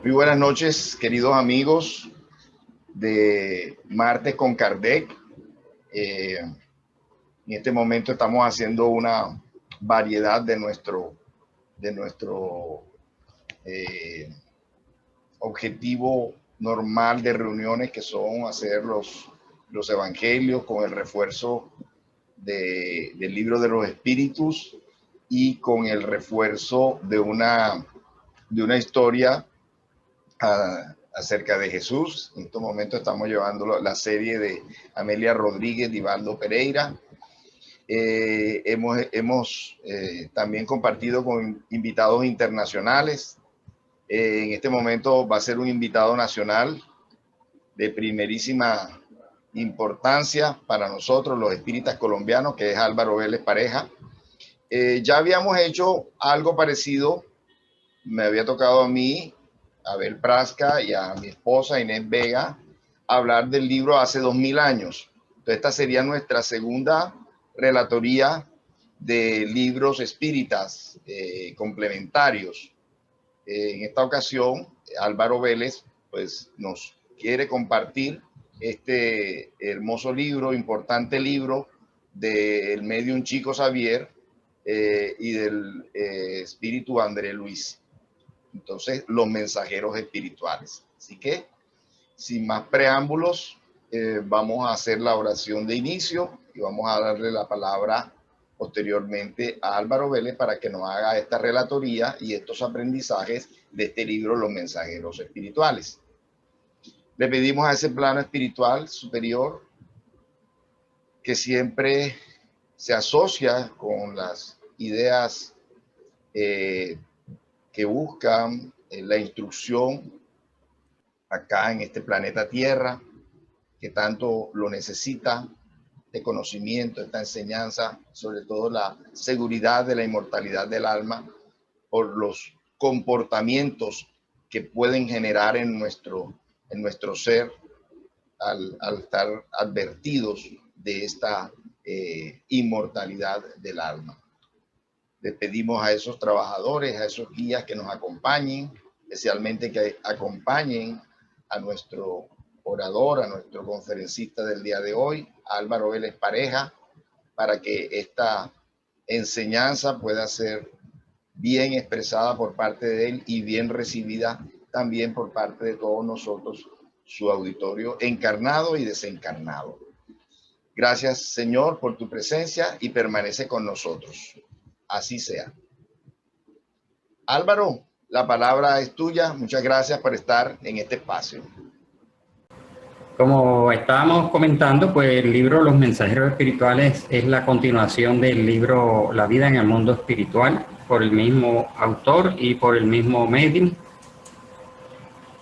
Muy buenas noches, queridos amigos de Martes con Kardec. En este momento estamos haciendo una variedad de nuestro objetivo normal de reuniones, que son hacer los evangelios con el refuerzo del libro de los espíritus y con el refuerzo de una historia acerca de Jesús. En estos momentos estamos llevando la serie de Amelia Rodríguez y Divaldo Pereira. Hemos también compartido con invitados internacionales. En este momento va a ser un invitado nacional de primerísima importancia para nosotros, los espíritas colombianos, que es Álvaro Vélez Pareja. Ya habíamos hecho algo parecido, me había tocado a mí, a Abel Prasca y a mi esposa Inés Vega hablar del libro hace 2000 años. Entonces esta sería nuestra segunda relatoría de libros espíritas complementarios. En esta ocasión, Álvaro Vélez pues, nos quiere compartir este hermoso libro, importante libro del medium Chico Xavier y del espíritu André Luis. Entonces, los mensajeros espirituales. Así que, sin más preámbulos, vamos a hacer la oración de inicio y vamos a darle la palabra posteriormente a Álvaro Vélez para que nos haga esta relatoría y estos aprendizajes de este libro, Los Mensajeros Espirituales. Le pedimos a ese plano espiritual superior que siempre se asocia con las ideas que buscan la instrucción acá en este planeta Tierra, que tanto lo necesita, de conocimiento, esta enseñanza, sobre todo la seguridad de la inmortalidad del alma, por los comportamientos que pueden generar en nuestro ser al estar advertidos de esta inmortalidad del alma. Le pedimos a esos trabajadores, a esos guías que nos acompañen, especialmente que acompañen a nuestro orador, a nuestro conferencista del día de hoy, Álvaro Vélez Pareja, para que esta enseñanza pueda ser bien expresada por parte de él y bien recibida también por parte de todos nosotros, su auditorio encarnado y desencarnado. Gracias, Señor, por tu presencia y permanece con nosotros. Así sea. Álvaro, la palabra es tuya. Muchas gracias por estar en este espacio. Como estábamos comentando, pues el libro Los Mensajeros Espirituales es la continuación del libro La Vida en el Mundo Espiritual, por el mismo autor y por el mismo medium.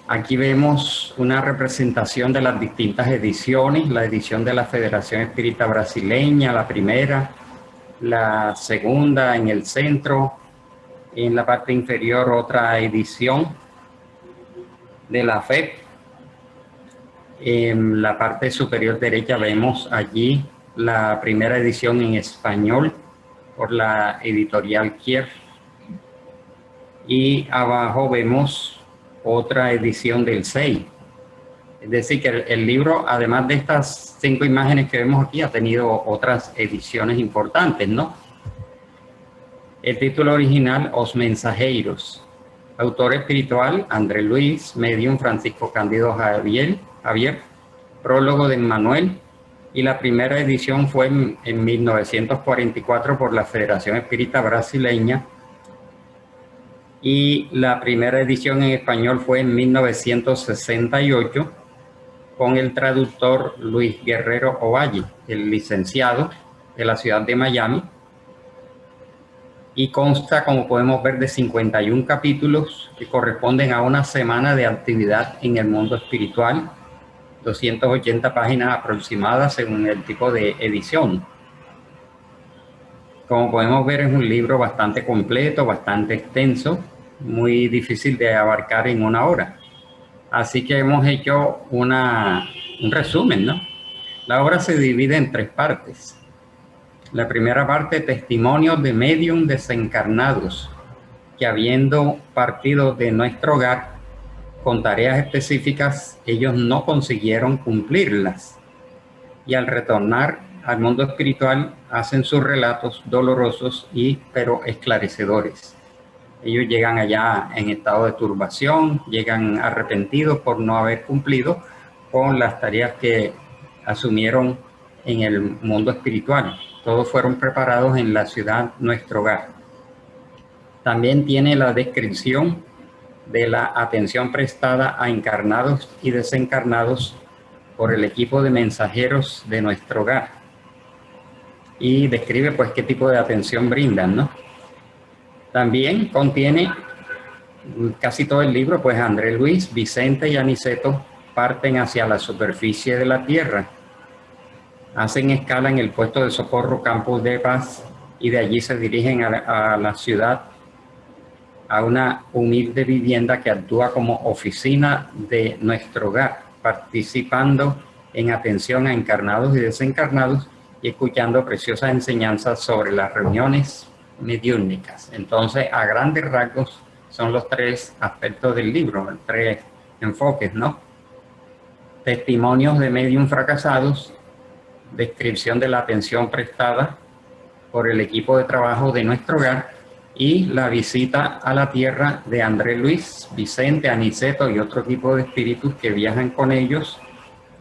Aquí vemos una representación de las distintas ediciones, la edición de la Federación Espírita Brasileña, la primera, la segunda en el centro, en la parte inferior otra edición de la FEP. En la parte superior derecha vemos allí la primera edición en español por la editorial Kier. Y abajo vemos otra edición del 6. Es decir, que el libro, además de estas 5 imágenes que vemos aquí, ha tenido otras ediciones importantes, ¿no? El título original, Os Mensajeiros. Autor espiritual, André Luis. Medium, Francisco Cándido Javier. Prólogo de Emmanuel. Y la primera edición fue en 1944 por la Federación Espírita Brasileña. Y la primera edición en español fue en 1968 con el traductor Luis Guerrero Ovalle, el licenciado de la ciudad de Miami. Y consta, como podemos ver, de 51 capítulos que corresponden a una semana de actividad en el mundo espiritual, 280 páginas aproximadas según el tipo de edición. Como podemos ver, es un libro bastante completo, bastante extenso, muy difícil de abarcar en una hora. Así que hemos hecho un resumen, ¿no? La obra se divide en 3 partes. La primera parte, testimonios de medium desencarnados que habiendo partido de nuestro hogar con tareas específicas, ellos no consiguieron cumplirlas. Y al retornar al mundo espiritual, hacen sus relatos dolorosos pero esclarecedores. Ellos llegan allá en estado de turbación, llegan arrepentidos por no haber cumplido con las tareas que asumieron en el mundo espiritual. Todos fueron preparados en la ciudad, nuestro hogar. También tiene la descripción de la atención prestada a encarnados y desencarnados por el equipo de mensajeros de nuestro hogar. Y describe pues qué tipo de atención brindan, ¿no? También contiene casi todo el libro, pues André Luis, Vicente y Aniceto parten hacia la superficie de la Tierra. Hacen escala en el puesto de socorro Campos de Paz y de allí se dirigen a la ciudad, a una humilde vivienda que actúa como oficina de nuestro hogar, participando en atención a encarnados y desencarnados y escuchando preciosas enseñanzas sobre las reuniones mediúnicas. Entonces, a grandes rasgos, son los tres aspectos del libro, los tres enfoques, ¿no? Testimonios de medium fracasados, descripción de la atención prestada por el equipo de trabajo de nuestro hogar y la visita a la tierra de André Luis, Vicente, Aniceto y otro tipo de espíritus que viajan con ellos,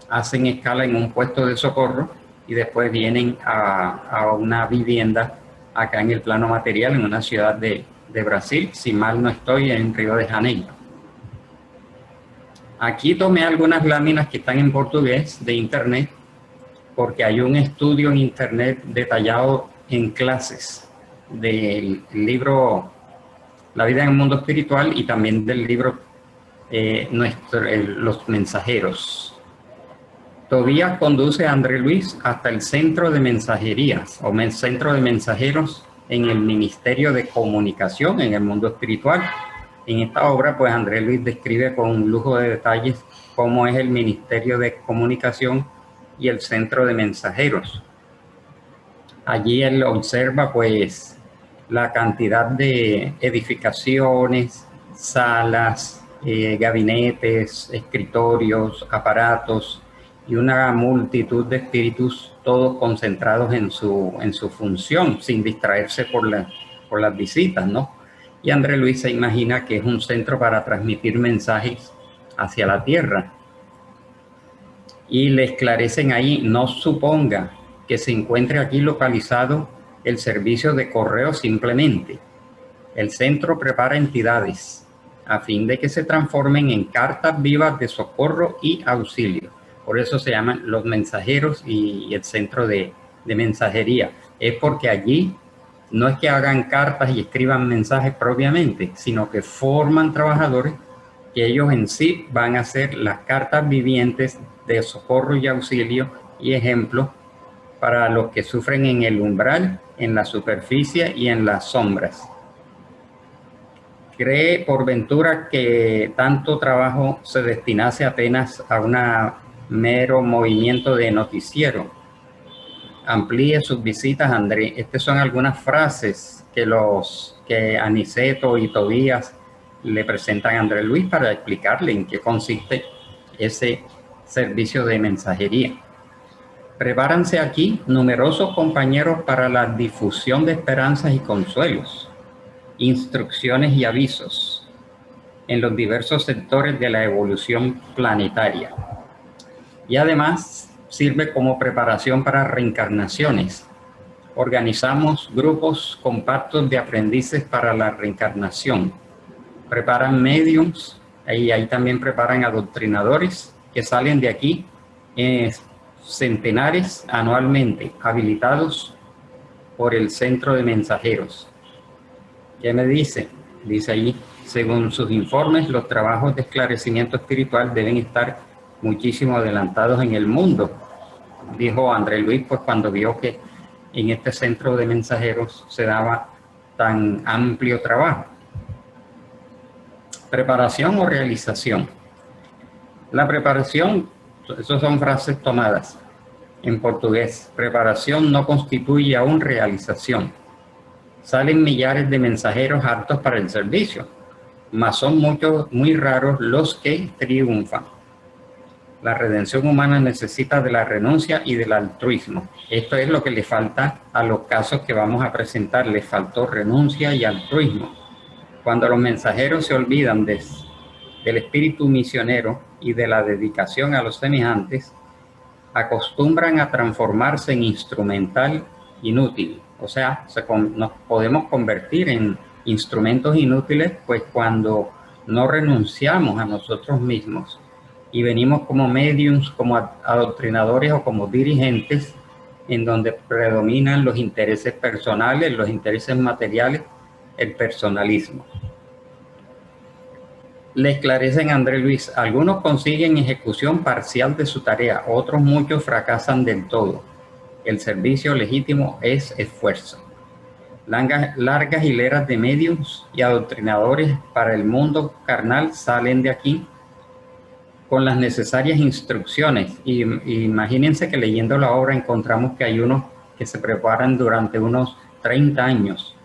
hacen escala en un puesto de socorro y después vienen a una vivienda acá en el plano material, en una ciudad de Brasil, si mal no estoy, en Río de Janeiro. Aquí tomé algunas láminas que están en portugués de internet, porque hay un estudio en internet detallado en clases del libro La vida en el mundo espiritual y también del libro Los mensajeros. Tobías conduce a André Luis hasta el centro de mensajerías o centro de mensajeros en el Ministerio de Comunicación en el mundo espiritual. En esta obra, pues André Luis describe con un lujo de detalles cómo es el Ministerio de Comunicación y el centro de mensajeros. Allí él observa pues la cantidad de edificaciones, salas, gabinetes, escritorios, aparatos y una multitud de espíritus, todos concentrados en su función, sin distraerse por las visitas, ¿no? Y André Luis se imagina que es un centro para transmitir mensajes hacia la Tierra. Y le esclarecen ahí, no suponga que se encuentre aquí localizado el servicio de correo simplemente. El centro prepara entidades a fin de que se transformen en cartas vivas de socorro y auxilio. Por eso se llaman los mensajeros y el centro de mensajería. Es porque allí no es que hagan cartas y escriban mensajes propiamente, sino que forman trabajadores que ellos en sí van a ser las cartas vivientes de socorro y auxilio y ejemplo para los que sufren en el umbral, en la superficie y en las sombras. ¿Cree por ventura que tanto trabajo se destinase apenas a un mero movimiento de noticiero? Amplíe sus visitas, André. Estas son algunas frases que Aniceto y Tobías le presentan a André Luis para explicarle en qué consiste ese servicio de mensajería. Prepáranse aquí numerosos compañeros para la difusión de esperanzas y consuelos, instrucciones y avisos en los diversos sectores de la evolución planetaria. Y además sirve como preparación para reencarnaciones. Organizamos grupos compactos de aprendices para la reencarnación. Preparan médiums y ahí también preparan adoctrinadores que salen de aquí centenares anualmente, habilitados por el centro de mensajeros. ¿Qué me dice? Dice allí, según sus informes, los trabajos de esclarecimiento espiritual deben estar muchísimo adelantados en el mundo, dijo André Luis, pues cuando vio que en este centro de mensajeros se daba tan amplio trabajo. ¿Preparación o realización? La preparación, esas son frases tomadas en portugués. Preparación no constituye aún realización. salen millares de mensajeros aptos para el servicio, mas son muchos, muy raros los que triunfan. La redención humana necesita de la renuncia y del altruismo. Esto es lo que le falta a los casos que vamos a presentar. Les faltó renuncia y altruismo. Cuando los mensajeros se olvidan del espíritu misionero y de la dedicación a los semejantes, acostumbran a transformarse en instrumental inútil. O sea, nos podemos convertir en instrumentos inútiles, pues cuando no renunciamos a nosotros mismos y venimos como mediums, como adoctrinadores o como dirigentes, en donde predominan los intereses personales, los intereses materiales, el personalismo. Le esclarecen a André Luis: algunos consiguen ejecución parcial de su tarea, otros muchos fracasan del todo. El servicio legítimo es esfuerzo. Largas hileras de medios y adoctrinadores para el mundo carnal salen de aquí con las necesarias instrucciones. Y imagínense que leyendo la obra encontramos que hay unos que se preparan durante unos 30 años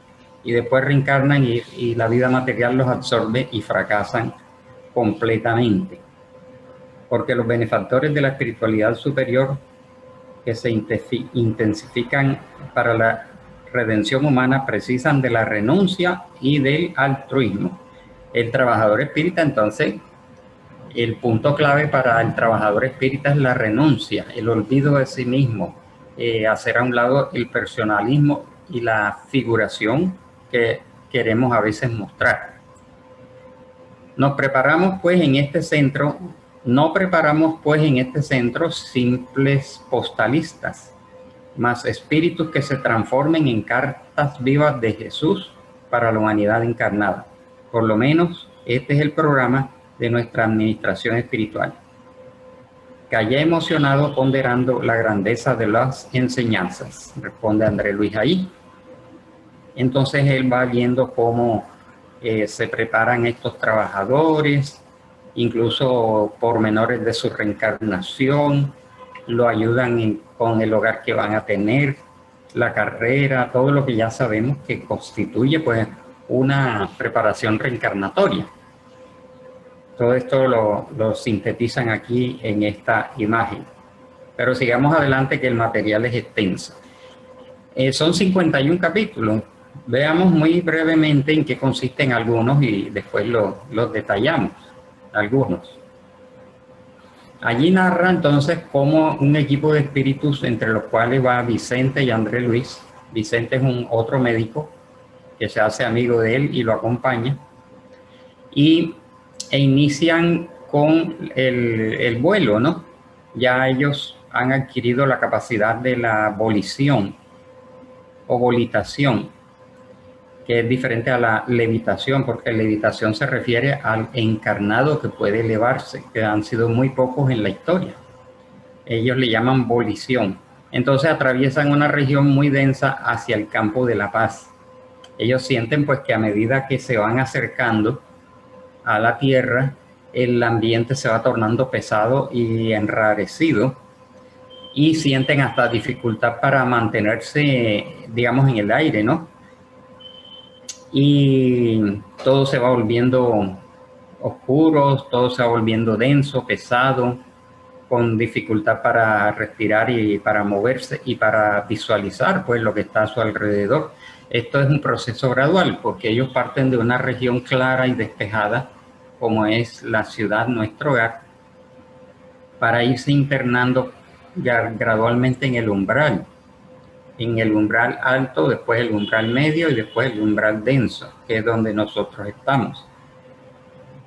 y después reencarnan y la vida material los absorbe y fracasan completamente. Porque los benefactores de la espiritualidad superior que se intensifican para la redención humana precisan de la renuncia y del altruismo. El trabajador espírita, entonces, el punto clave para el trabajador espírita es la renuncia, el olvido de sí mismo, hacer a un lado el personalismo y la figuración que queremos a veces mostrar. Nos preparamos pues en este centro, no preparamos pues en este centro simples postalistas, mas espíritus que se transformen en cartas vivas de Jesús para la humanidad encarnada. Por lo menos este es el programa de nuestra administración espiritual. Callé emocionado ponderando la grandeza de las enseñanzas, responde André Luis ahí. Entonces él va viendo cómo se preparan estos trabajadores, incluso pormenores de su reencarnación, lo ayudan con el hogar que van a tener, la carrera, todo lo que ya sabemos que constituye pues una preparación reencarnatoria. Todo esto lo sintetizan aquí en esta imagen. Pero sigamos adelante, que el material es extenso. Son 51 capítulos. Veamos muy brevemente en qué consisten algunos y después los detallamos, algunos. Allí narra entonces cómo un equipo de espíritus, entre los cuales va Vicente y André Luis. Vicente es otro médico que se hace amigo de él y lo acompaña. E inician con el vuelo, ¿no? Ya ellos han adquirido la capacidad de la volición o volitación, que es diferente a la levitación, porque levitación se refiere al encarnado que puede elevarse, que han sido muy pocos en la historia. Ellos le llaman volición. Entonces atraviesan una región muy densa hacia el campo de la paz. Ellos sienten pues que a medida que se van acercando a la tierra, el ambiente se va tornando pesado y enrarecido, y sienten hasta dificultad para mantenerse, digamos, en el aire, ¿no? Y todo se va volviendo oscuro, todo se va volviendo denso, pesado, con dificultad para respirar y para moverse y para visualizar pues lo que está a su alrededor. Esto es un proceso gradual, porque ellos parten de una región clara y despejada, como es la ciudad, nuestro hogar, para irse internando gradualmente en el umbral alto, después el umbral medio y después el umbral denso, que es donde nosotros estamos.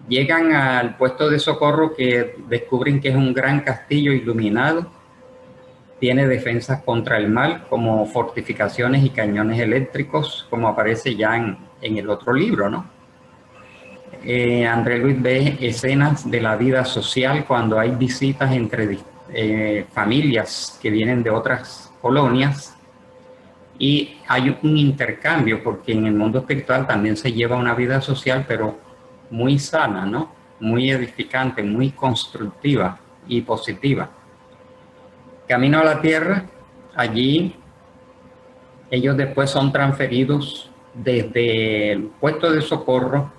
Llegan al puesto de socorro, que descubren que es un gran castillo iluminado, tiene defensas contra el mal, como fortificaciones y cañones eléctricos, como aparece ya en el otro libro, ¿no? André Luis ve escenas de la vida social cuando hay visitas entre familias que vienen de otras colonias, y hay un intercambio, porque en el mundo espiritual también se lleva una vida social, pero muy sana, ¿no? Muy edificante, muy constructiva y positiva. Camino a la tierra, allí ellos después son transferidos desde el puesto de socorro,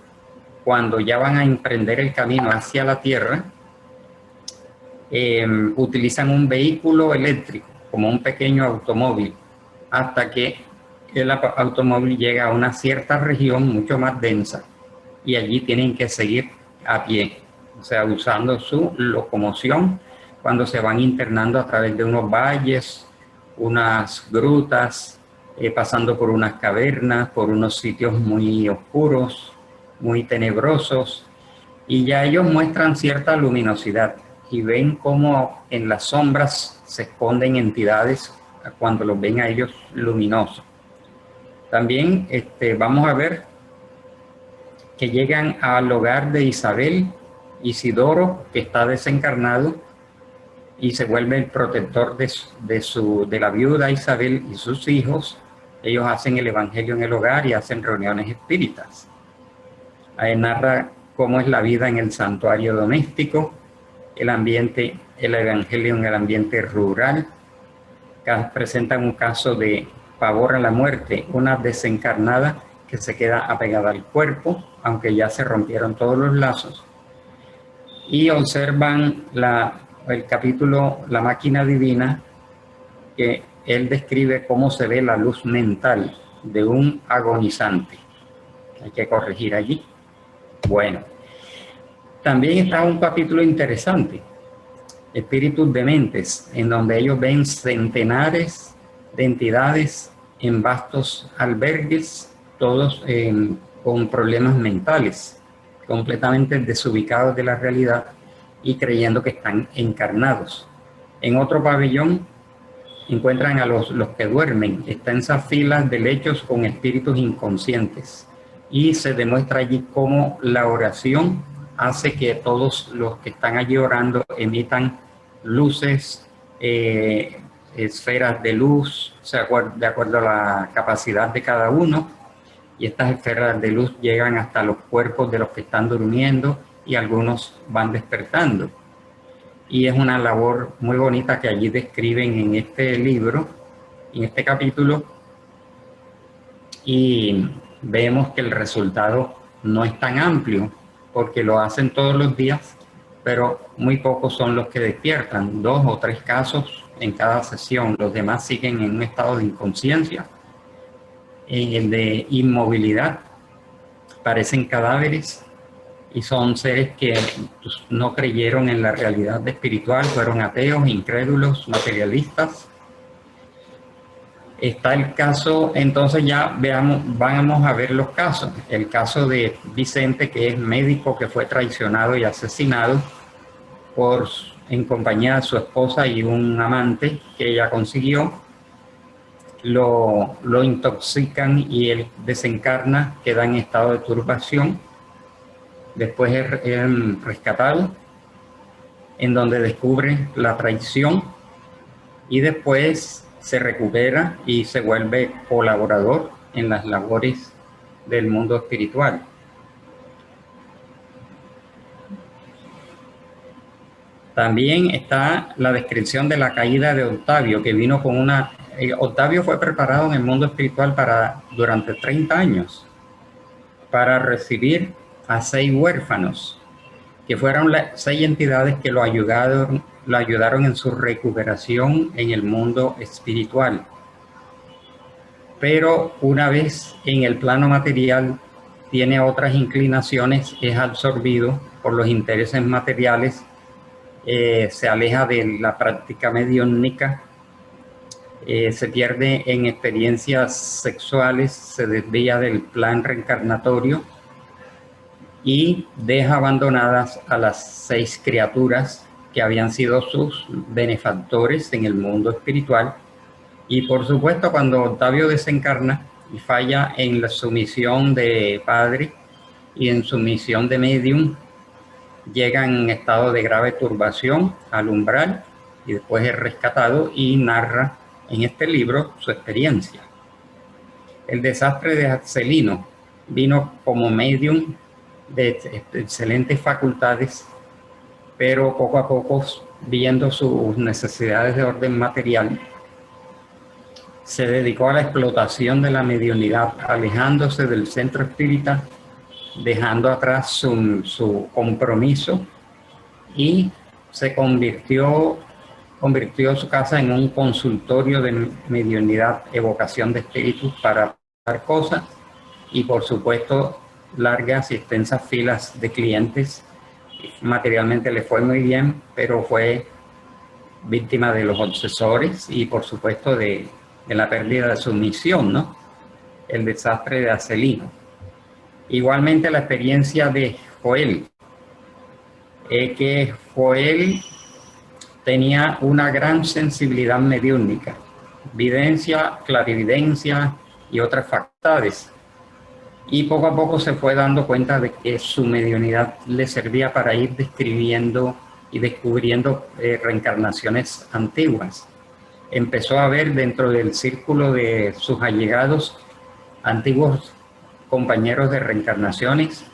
cuando ya van a emprender el camino hacia la Tierra, utilizan un vehículo eléctrico, como un pequeño automóvil, hasta que el automóvil llega a una cierta región mucho más densa y allí tienen que seguir a pie, o sea, usando su locomoción cuando se van internando a través de unos valles, unas grutas, pasando por unas cavernas, por unos sitios muy oscuros, muy tenebrosos, y ya ellos muestran cierta luminosidad y ven cómo en las sombras se esconden entidades cuando los ven a ellos luminosos. También vamos a ver que llegan al hogar de Isabel, Isidoro, que está desencarnado, y se vuelve el protector de la viuda Isabel y sus hijos. Ellos hacen el evangelio en el hogar y hacen reuniones espíritas. Ahí narra cómo es la vida en el santuario doméstico, el ambiente, el evangelio en el ambiente rural. Presentan un caso de pavor a la muerte, una desencarnada que se queda apegada al cuerpo, aunque ya se rompieron todos los lazos. Y observan el capítulo La máquina divina, que él describe cómo se ve la luz mental de un agonizante. Hay que corregir allí. Bueno, también está un capítulo interesante, Espíritus dementes, en donde ellos ven centenares de entidades en vastos albergues, todos con problemas mentales, completamente desubicados de la realidad y creyendo que están encarnados. En otro pabellón encuentran a los que duermen, extensas filas de lechos con espíritus inconscientes, y se demuestra allí cómo la oración hace que todos los que están allí orando emitan luces, esferas de luz, de acuerdo a la capacidad de cada uno, y estas esferas de luz llegan hasta los cuerpos de los que están durmiendo y algunos van despertando. Y es una labor muy bonita que allí describen en este libro, en este capítulo, y vemos que el resultado no es tan amplio porque lo hacen todos los días, pero muy pocos son los que despiertan, 2 o 3 casos en cada sesión. Los demás siguen en un estado de inconsciencia, en el de inmovilidad, parecen cadáveres y son seres que no creyeron en la realidad espiritual, fueron ateos, incrédulos, materialistas. Está el caso, entonces ya vamos a ver los casos. El caso de Vicente, que es médico, que fue traicionado y asesinado en compañía de su esposa y un amante que ella consiguió. Lo intoxican y él desencarna, queda en estado de turbación. Después es rescatado, en donde descubre la traición, y después se recupera y se vuelve colaborador en las labores del mundo espiritual. También está la descripción de la caída de Octavio, que vino con una... Octavio fue preparado en el mundo espiritual durante 30 años para recibir a 6 huérfanos, que fueron las 6 entidades que lo ayudaron en su recuperación en el mundo espiritual. Pero una vez en el plano material tiene otras inclinaciones, es absorbido por los intereses materiales, se aleja de la práctica mediúnica, se pierde en experiencias sexuales, se desvía del plan reencarnatorio y deja abandonadas a las 6 criaturas que habían sido sus benefactores en el mundo espiritual. Y por supuesto, cuando Octavio desencarna y falla en su misión de padre y en su misión de medium, llega en estado de grave turbación al umbral y después es rescatado y narra en este libro su experiencia. El desastre de Axelino vino como medium de excelentes facultades, pero poco a poco, viendo sus necesidades de orden material, se dedicó a la explotación de la mediunidad, alejándose del centro espírita, dejando atrás su compromiso, y se convirtió su casa en un consultorio de mediunidad, evocación de espíritus para dar cosas, y por supuesto largas y extensas filas de clientes. Materialmente le fue muy bien, pero fue víctima de los obsesores y por supuesto de la pérdida de su misión, ¿no? El desastre de Acelino. Igualmente la experiencia de Joel, que Joel tenía una gran sensibilidad mediúnica, videncia, clarividencia y otras facultades. Y poco a poco se fue dando cuenta de que su mediunidad le servía para ir describiendo y descubriendo reencarnaciones antiguas. Empezó a ver dentro del círculo de sus allegados antiguos compañeros de reencarnaciones,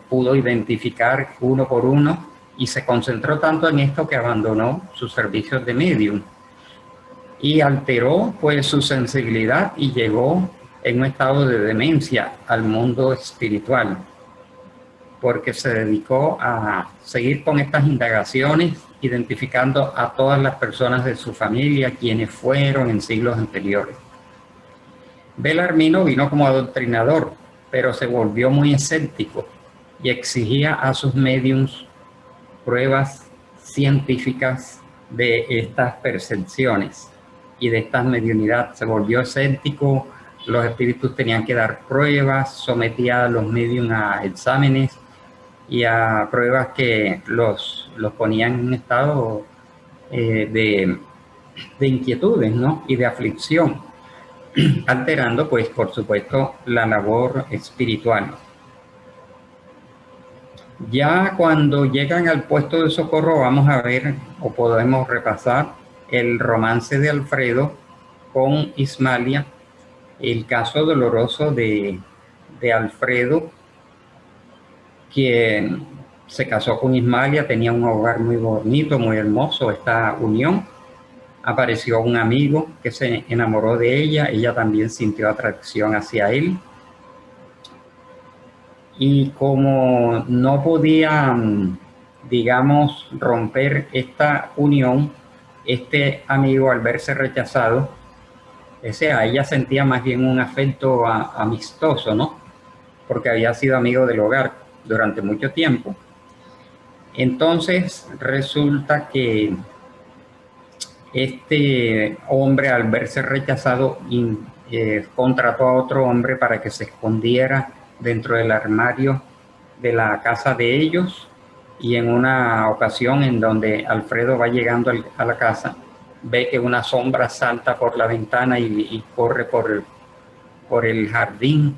pudo identificar uno por uno y se concentró tanto en esto que abandonó sus servicios de medium y alteró pues su sensibilidad y llegó en un estado de demencia al mundo espiritual, porque se dedicó a seguir con estas indagaciones, identificando a todas las personas de su familia, quienes fueron en siglos anteriores. Belarmino vino como adoctrinador, pero se volvió muy escéptico y exigía a sus médiums pruebas científicas de estas percepciones y de estas mediunidades. Se volvió escéptico, los espíritus tenían que dar pruebas, sometía a los médiums a exámenes y a pruebas que los ponían en un estado de inquietudes, ¿no? Y de aflicción, alterando, pues, por supuesto, la labor espiritual. Ya cuando llegan al puesto de socorro, vamos a ver, o podemos repasar, el romance de Alfredo con Ismalia, el caso doloroso de Alfredo, quien se casó con Ismalia, tenía un hogar muy bonito, muy hermoso, esta unión. Apareció un amigo que se enamoró de ella, ella también sintió atracción hacia él. Y como no podía, digamos, romper esta unión, este amigo, al verse rechazado, ella sentía más bien un afecto amistoso, ¿no? Porque había sido amigo del hogar durante mucho tiempo. Entonces resulta que este hombre, al verse rechazado, contrató a otro hombre para que se escondiera dentro del armario de la casa de ellos, y en una ocasión en donde Alfredo va llegando a la casa, ve que una sombra salta por la ventana y corre por el jardín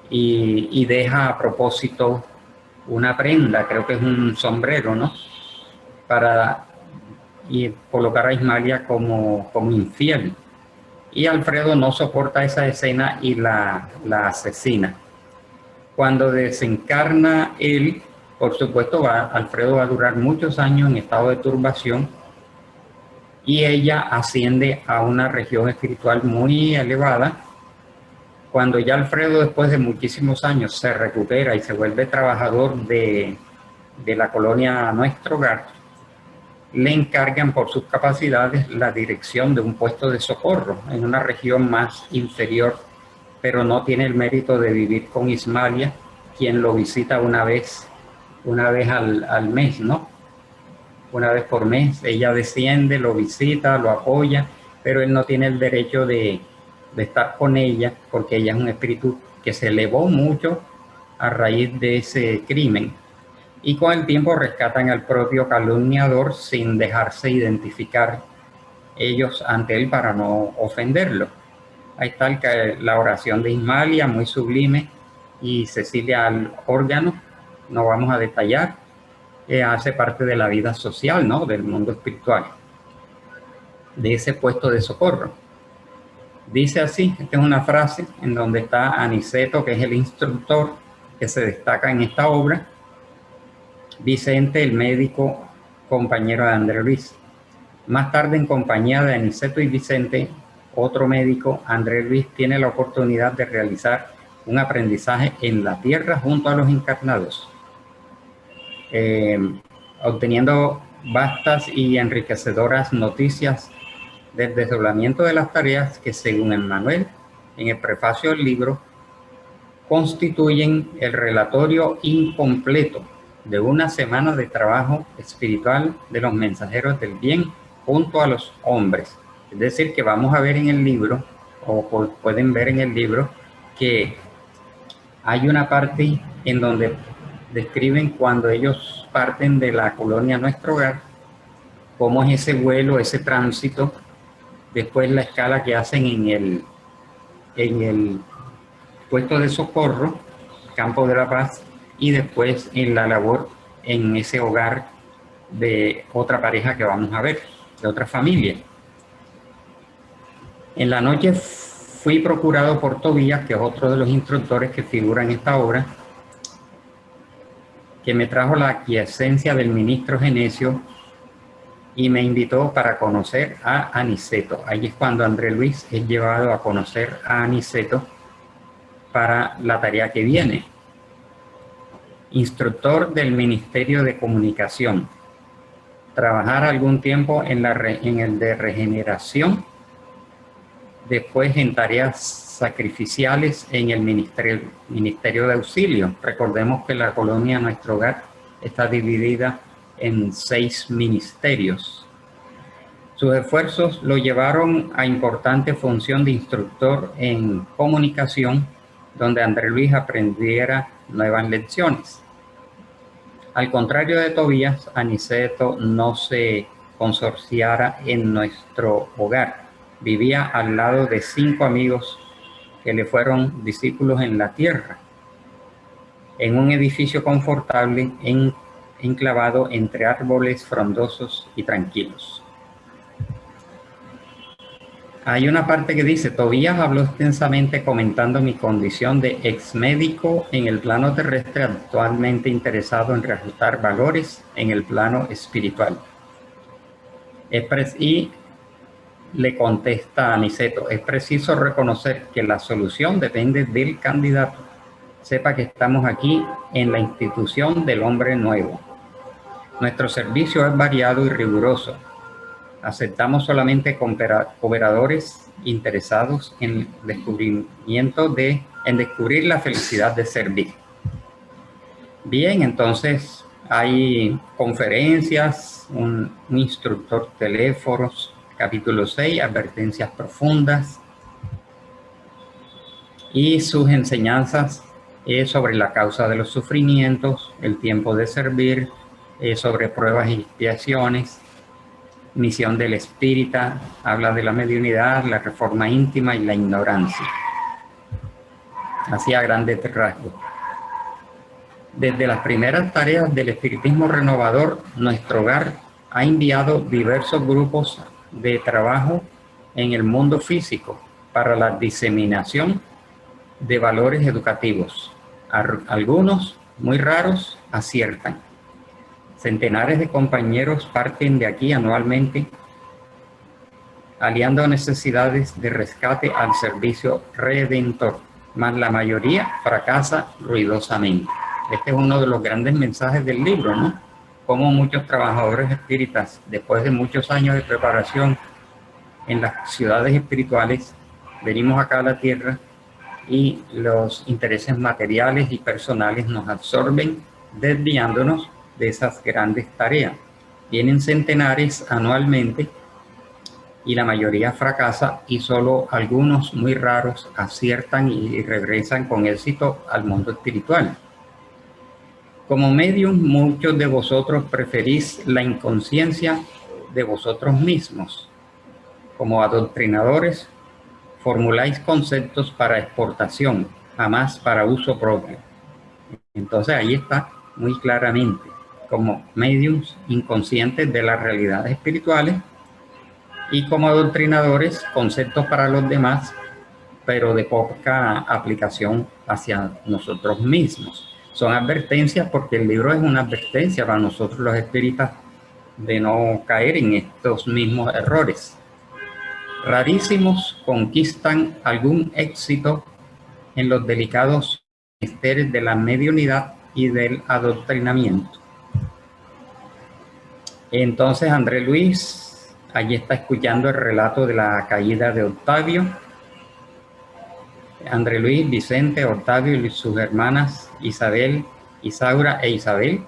y deja a propósito una prenda, creo que es un sombrero, ¿no? Para colocar a Ismalia como infiel. Y Alfredo no soporta esa escena y la asesina. Cuando desencarna él, por supuesto, Alfredo va a durar muchos años en estado de turbación, y ella asciende a una región espiritual muy elevada. Cuando ya Alfredo, después de muchísimos años, se recupera y se vuelve trabajador de la colonia Nuestro Hogar, le encargan por sus capacidades la dirección de un puesto de socorro en una región más inferior, pero no tiene el mérito de vivir con Ismalia, quien lo visita una vez al mes, ¿no? Una vez por mes, ella desciende, lo visita, lo apoya, pero él no tiene el derecho de estar con ella, porque ella es un espíritu que se elevó mucho a raíz de ese crimen. Y con el tiempo rescatan al propio calumniador sin dejarse identificar ellos ante él para no ofenderlo. Ahí está la oración de Ismalia, muy sublime, y Cecilia al órgano, no vamos a detallar, hace parte de la vida social, ¿no? Del mundo espiritual, de ese puesto de socorro. Dice así, esta es una frase en donde está Aniceto, que es el instructor que se destaca en esta obra, Vicente, el médico compañero de André Luis. Más tarde, en compañía de Aniceto y Vicente, otro médico, André Luis tiene la oportunidad de realizar un aprendizaje en la tierra junto a los encarnados, obteniendo vastas y enriquecedoras noticias del desdoblamiento de las tareas que, según Emmanuel, en el prefacio del libro, constituyen el relatorio incompleto de una semana de trabajo espiritual de los mensajeros del bien junto a los hombres. Es decir, que vamos a ver en el libro, o pueden ver en el libro, que hay una parte en donde describen cuando ellos parten de la colonia Nuestro Hogar, cómo es ese vuelo, ese tránsito, después la escala que hacen en el puesto de socorro, Campo de la Paz, y después en la labor en ese hogar de otra pareja que vamos a ver, de otra familia. En la noche fui procurado por Tobías, que es otro de los instructores que figura en esta obra, que me trajo la aquiescencia del ministro Genesio y me invitó para conocer a Aniceto. Ahí es cuando André Luis es llevado a conocer a Aniceto para la tarea que viene. Instructor del Ministerio de Comunicación. Trabajar algún tiempo en el de regeneración, después en tareas sacrificiales en el Ministerio de Auxilio. Recordemos que la colonia Nuestro Hogar está dividida en 6 ministerios. Sus esfuerzos lo llevaron a importante función de instructor en comunicación, donde André Luis aprendiera nuevas lecciones. Al contrario de Tobías, Aniceto no se consorciara en Nuestro Hogar. Vivía al lado de 5 amigos que le fueron discípulos en la tierra, en un edificio confortable enclavado entre árboles frondosos y tranquilos. Hay una parte que dice: Tobías habló extensamente comentando mi condición de ex médico en el plano terrestre, actualmente interesado en reajustar valores en el plano espiritual. Y le contesta a Aniceto: es preciso reconocer que la solución depende del candidato. Sepa que estamos aquí en la institución del hombre nuevo. Nuestro servicio es variado y riguroso. Aceptamos solamente cooperadores interesados en descubrir la felicidad de servir. Bien, entonces hay conferencias, un instructor teléfonos, capítulo 6, advertencias profundas, y sus enseñanzas sobre la causa de los sufrimientos, el tiempo de servir, sobre pruebas y expiaciones, misión del espírita, habla de la mediunidad, la reforma íntima y la ignorancia. Así a grandes rasgos. Desde las primeras tareas del espiritismo renovador, Nuestro Hogar ha enviado diversos grupos de trabajo en el mundo físico para la diseminación de valores educativos. Algunos, muy raros, aciertan. Centenares de compañeros parten de aquí anualmente, aliando necesidades de rescate al servicio redentor, mas la mayoría fracasa ruidosamente. Este es uno de los grandes mensajes del libro, ¿no? Cómo muchos trabajadores espíritas, después de muchos años de preparación en las ciudades espirituales, venimos acá a la tierra y los intereses materiales y personales nos absorben, desviándonos de esas grandes tareas. Vienen centenares anualmente y la mayoría fracasa, y solo algunos muy raros aciertan y regresan con éxito al mundo espiritual. Como medium, muchos de vosotros preferís la inconsciencia de vosotros mismos. Como adoctrinadores, formuláis conceptos para exportación, jamás para uso propio. Entonces ahí está muy claramente, como mediums inconscientes de las realidades espirituales, y como adoctrinadores, conceptos para los demás, pero de poca aplicación hacia nosotros mismos. Son advertencias, porque el libro es una advertencia para nosotros los espíritas de no caer en estos mismos errores. Rarísimos conquistan algún éxito en los delicados menesteres de la mediunidad y del adoctrinamiento. Entonces André Luis allí está escuchando el relato de la caída de Octavio. André Luis, Vicente, Octavio y sus hermanas Isabel, Isaura e Isabel,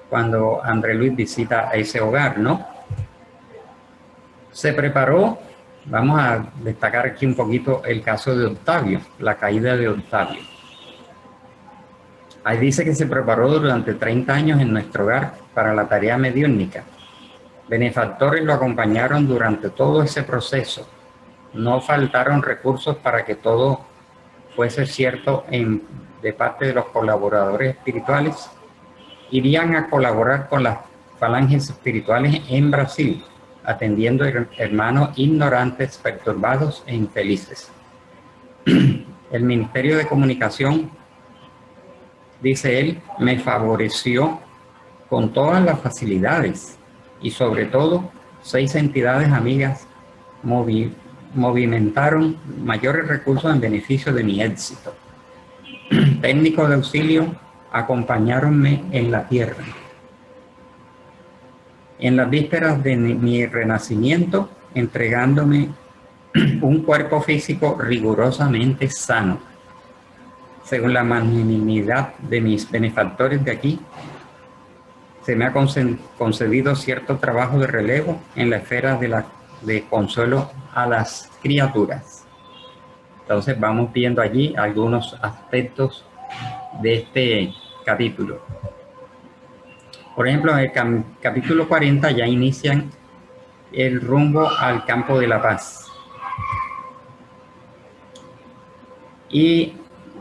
cuando André Luis visita ese hogar, ¿no? Se preparó, vamos a destacar aquí un poquito el caso de Octavio, la caída de Octavio. Ahí dice que se preparó durante 30 años en nuestro hogar para la tarea mediúnica. Benefactores lo acompañaron durante todo ese proceso. No faltaron recursos para que todo fuese cierto de parte de los colaboradores espirituales. Irían a colaborar con las falanges espirituales en Brasil, atendiendo hermanos ignorantes, perturbados e infelices. El Ministerio de Comunicación, dice él, me favoreció con todas las facilidades y sobre todo 6 entidades amigas movimentaron mayores recursos en beneficio de mi éxito. Técnicos de auxilio acompañáronme en la tierra. En las vísperas de mi renacimiento, entregándome un cuerpo físico rigurosamente sano. Según la magnanimidad de mis benefactores de aquí, se me ha concedido cierto trabajo de relevo en la esfera de consuelo a las criaturas. Entonces vamos viendo allí algunos aspectos de este capítulo. Por ejemplo, en el capítulo 40 ya inician el rumbo al campo de la paz. Y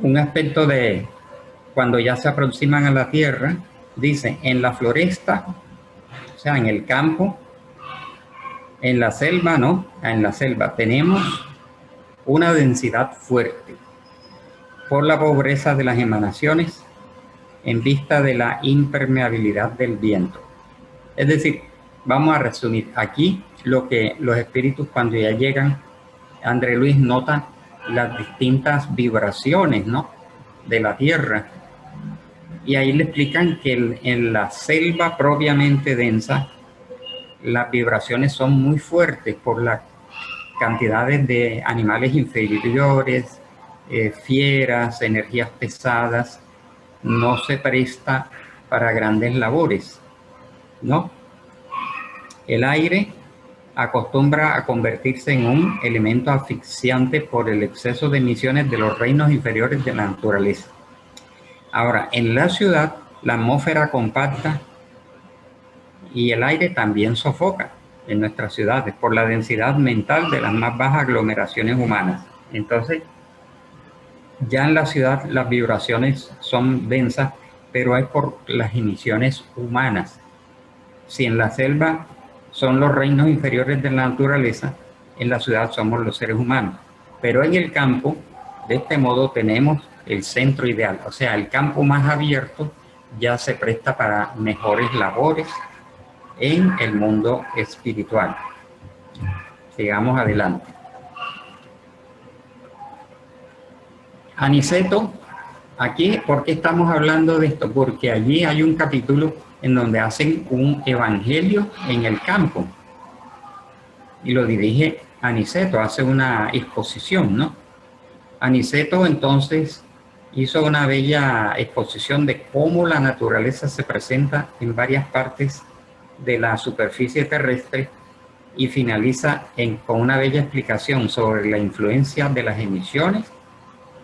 un aspecto de cuando ya se aproximan a la tierra, dice, en la floresta, o sea, en el campo, en la selva, ¿no? En la selva tenemos una densidad fuerte por la pobreza de las emanaciones en vista de la impermeabilidad del viento. Es decir, vamos a resumir aquí lo que los espíritus cuando ya llegan, André Luis nota las distintas vibraciones, ¿no?, de la tierra. Y ahí le explican que en la selva propiamente densa, las vibraciones son muy fuertes por las cantidades de animales inferiores, fieras, energías pesadas. No se presta para grandes labores, ¿no? El aire acostumbra a convertirse en un elemento asfixiante por el exceso de emisiones de los reinos inferiores de la naturaleza. Ahora, en la ciudad, la atmósfera compacta y el aire también sofoca en nuestras ciudades por la densidad mental de las más bajas aglomeraciones humanas. Entonces, ya en la ciudad las vibraciones son densas, pero es por las emisiones humanas. Si en la selva son los reinos inferiores de la naturaleza, en la ciudad somos los seres humanos. Pero en el campo, de este modo, tenemos el centro ideal. O sea, el campo más abierto ya se presta para mejores labores en el mundo espiritual. Sigamos adelante. Aniceto, aquí, ¿por qué estamos hablando de esto? Porque allí hay un capítulo en donde hacen un evangelio en el campo y lo dirige Aniceto, hace una exposición, ¿no? Aniceto entonces hizo una bella exposición de cómo la naturaleza se presenta en varias partes de la superficie terrestre y finaliza con una bella explicación sobre la influencia de las emisiones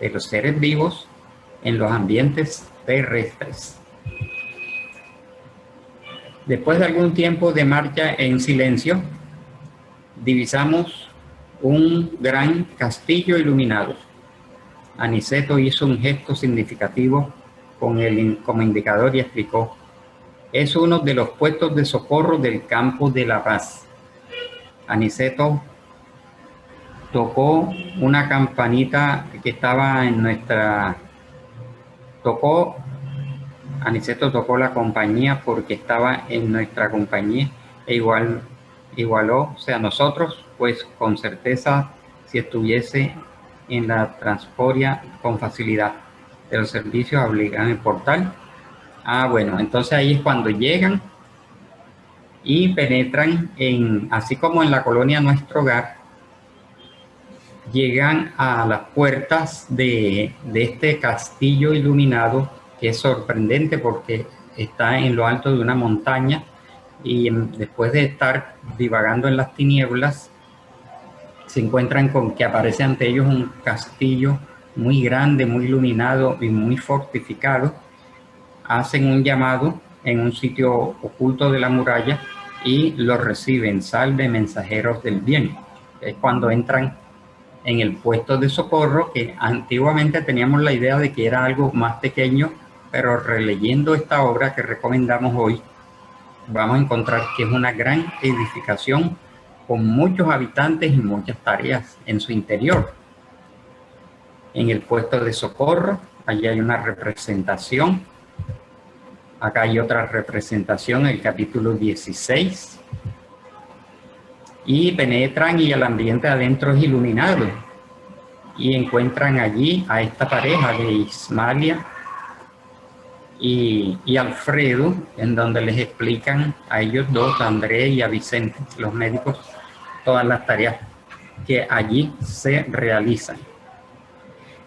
de los seres vivos en los ambientes terrestres. Después de algún tiempo de marcha en silencio, divisamos un gran castillo iluminado. Aniceto hizo un gesto significativo como indicador y explicó: es uno de los puestos de socorro del campo de la paz. Aniceto tocó una campanita que estaba en nuestra... Aniceto tocó la compañía porque estaba en nuestra compañía, e igual igualó, o sea, nosotros, pues con certeza, si estuviese en la transporia con facilidad de los servicios obligan el portal. Ah, bueno, entonces ahí es cuando llegan y penetran en, así como en la colonia Nuestro Hogar, llegan a las puertas de este castillo iluminado, que es sorprendente porque está en lo alto de una montaña y después de estar divagando en las tinieblas, se encuentran con que aparece ante ellos un castillo muy grande, muy iluminado y muy fortificado. Hacen un llamado en un sitio oculto de la muralla y los reciben, salve mensajeros del bien. Es cuando entran en el puesto de socorro, que antiguamente teníamos la idea de que era algo más pequeño, pero releyendo esta obra que recomendamos hoy, vamos a encontrar que es una gran edificación con muchos habitantes y muchas tareas en su interior. En el puesto de socorro, allí hay una representación. Acá hay otra representación, el capítulo 16. Y penetran y el ambiente adentro es iluminado. Y encuentran allí a esta pareja de Ismalia y Alfredo, en donde les explican a ellos dos, a Andrés y a Vicente, los médicos, todas las tareas que allí se realizan.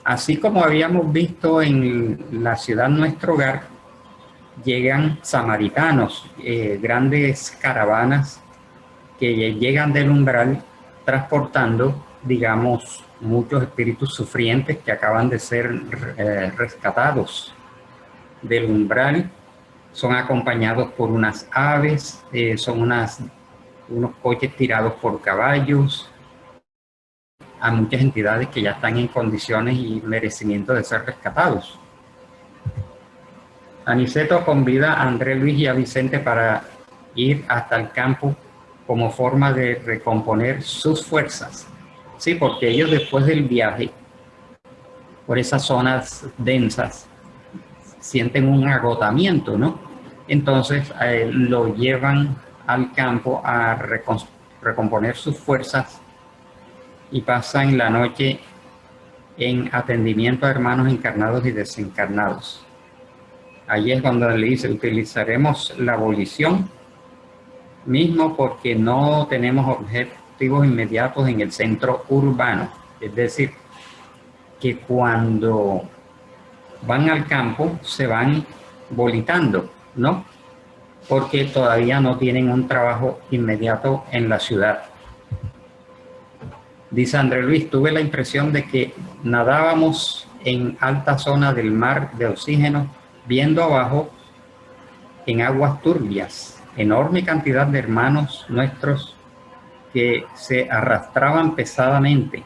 Así como habíamos visto en la ciudad Nuestro Hogar, llegan samaritanos, grandes caravanas que llegan del umbral transportando, digamos, muchos espíritus sufrientes que acaban de ser rescatados del umbral. Son acompañados por unas aves, son unos coches tirados por caballos, a muchas entidades que ya están en condiciones y merecimiento de ser rescatados. Aniceto convida a André Luis y a Vicente para ir hasta el campo como forma de recomponer sus fuerzas. Sí, porque ellos después del viaje por esas zonas densas sienten un agotamiento, ¿no? Entonces lo llevan al campo a recomponer sus fuerzas y pasan la noche en atendimiento a hermanos encarnados y desencarnados. Allí es cuando le dice, utilizaremos la abolición mismo porque no tenemos objetivos inmediatos en el centro urbano. Es decir, que cuando van al campo se van volitando, ¿no? Porque todavía no tienen un trabajo inmediato en la ciudad. Dice André Luis, tuve la impresión de que nadábamos en alta zona del mar de oxígeno, viendo abajo en aguas turbias, enorme cantidad de hermanos nuestros que se arrastraban pesadamente,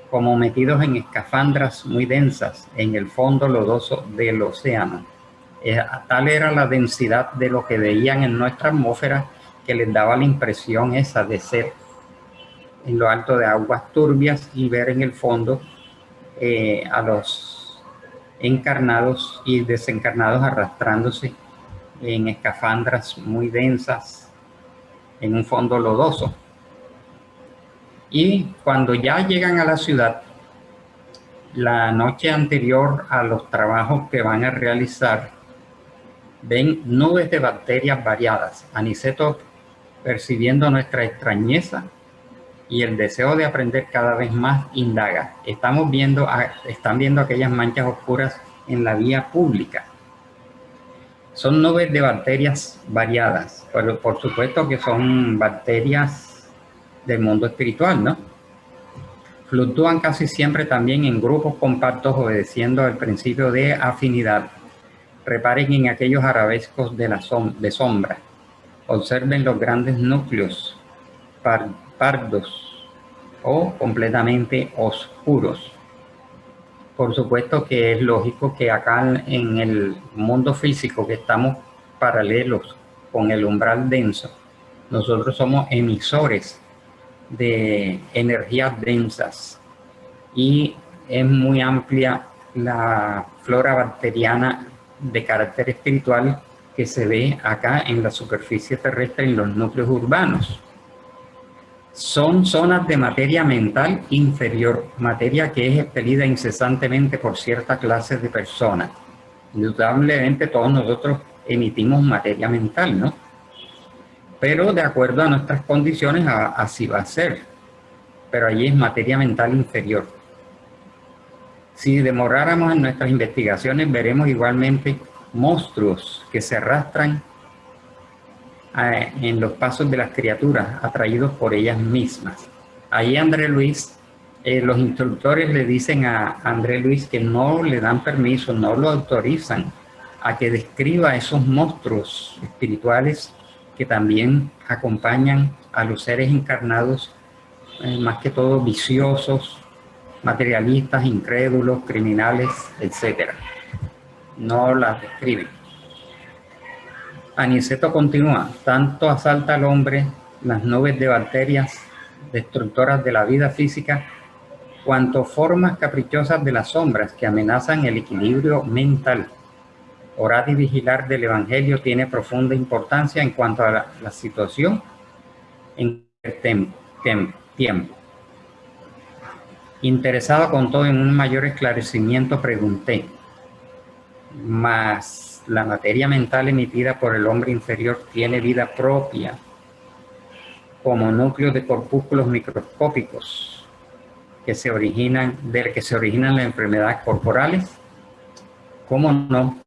como metidos en escafandras muy densas en el fondo lodoso del océano. Tal era la densidad de lo que veían en nuestra atmósfera que les daba la impresión esa de ser en lo alto de aguas turbias y ver en el fondo a los encarnados y desencarnados arrastrándose en escafandras muy densas en un fondo lodoso. Y cuando ya llegan a la ciudad, la noche anterior a los trabajos que van a realizar, ven nubes de bacterias variadas. Aniceto, percibiendo nuestra extrañeza y el deseo de aprender cada vez más, indaga. Están viendo aquellas manchas oscuras en la vía pública. Son nubes de bacterias variadas, pero por supuesto que son bacterias del mundo espiritual, ¿no? Fluctúan casi siempre también en grupos compactos obedeciendo al principio de afinidad. Reparen en aquellos arabescos de sombra. Observen los grandes núcleos pardos o completamente oscuros. Por supuesto que es lógico que acá en el mundo físico, que estamos paralelos con el umbral denso, nosotros somos emisores de energías densas y es muy amplia la flora bacteriana de carácter espiritual que se ve acá en la superficie terrestre, en los núcleos urbanos. son zonas de materia mental inferior, materia que es expelida incesantemente por cierta clase de personas. Indudablemente todos nosotros emitimos materia mental, ¿no? Pero de acuerdo a nuestras condiciones así va a ser. Pero allí es materia mental inferior. Si demoráramos en nuestras investigaciones, veremos igualmente monstruos que se arrastran en los pasos de las criaturas, atraídos por ellas mismas. Ahí André Luis, los instructores le dicen a André Luis que no le dan permiso, no lo autorizan a que describa esos monstruos espirituales que también acompañan a los seres encarnados, más que todo viciosos, materialistas, incrédulos, criminales, etc. No las describen. Aniceto continúa, tanto asalta al hombre las nubes de bacterias destructoras de la vida física, cuanto formas caprichosas de las sombras que amenazan el equilibrio mental. Orar y vigilar del Evangelio tiene profunda importancia en cuanto a la situación en el tiempo. Interesado con todo en un mayor esclarecimiento, pregunté, ¿mas la materia mental emitida por el hombre inferior tiene vida propia como núcleos de corpúsculos microscópicos que se originan las enfermedades corporales? ¿Cómo no?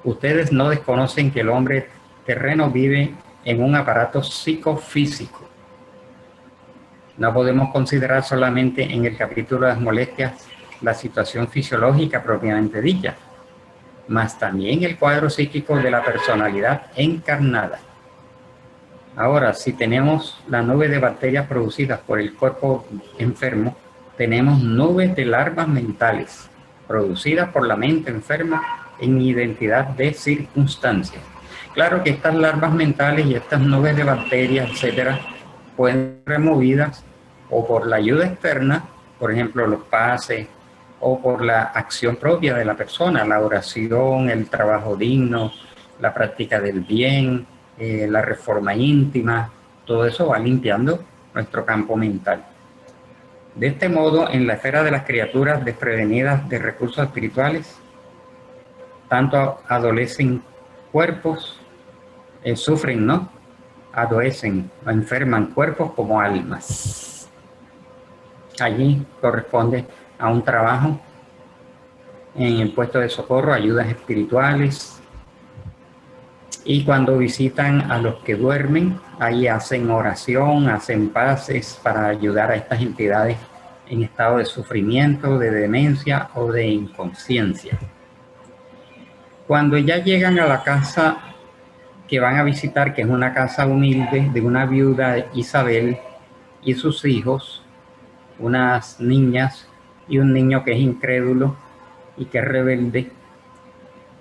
Ustedes no desconocen que el hombre terreno vive en un aparato psicofísico. No podemos considerar solamente en el capítulo de las molestias la situación fisiológica propiamente dicha, mas también el cuadro psíquico de la personalidad encarnada. Ahora, si tenemos la nube de bacterias producidas por el cuerpo enfermo, tenemos nubes de larvas mentales producidas por la mente enferma en identidad de circunstancias. Claro que estas larvas mentales y estas nubes de bacterias, etcétera, pueden ser removidas o por la ayuda externa, por ejemplo, los pases, o por la acción propia de la persona, la oración, el trabajo digno, la práctica del bien, la reforma íntima, todo eso va limpiando nuestro campo mental. De este modo, en la esfera de las criaturas desprevenidas de recursos espirituales, tanto adolecen cuerpos, sufren, ¿no? Adoecen o enferman cuerpos como almas. Allí corresponde a un trabajo en el puesto de socorro, ayudas espirituales. Y cuando visitan a los que duermen, ahí hacen oración, hacen paces para ayudar a estas entidades en estado de sufrimiento, de demencia o de inconsciencia. Cuando ya llegan a la casa que van a visitar, que es una casa humilde de una viuda, Isabel, y sus hijos, unas niñas y un niño que es incrédulo y que es rebelde,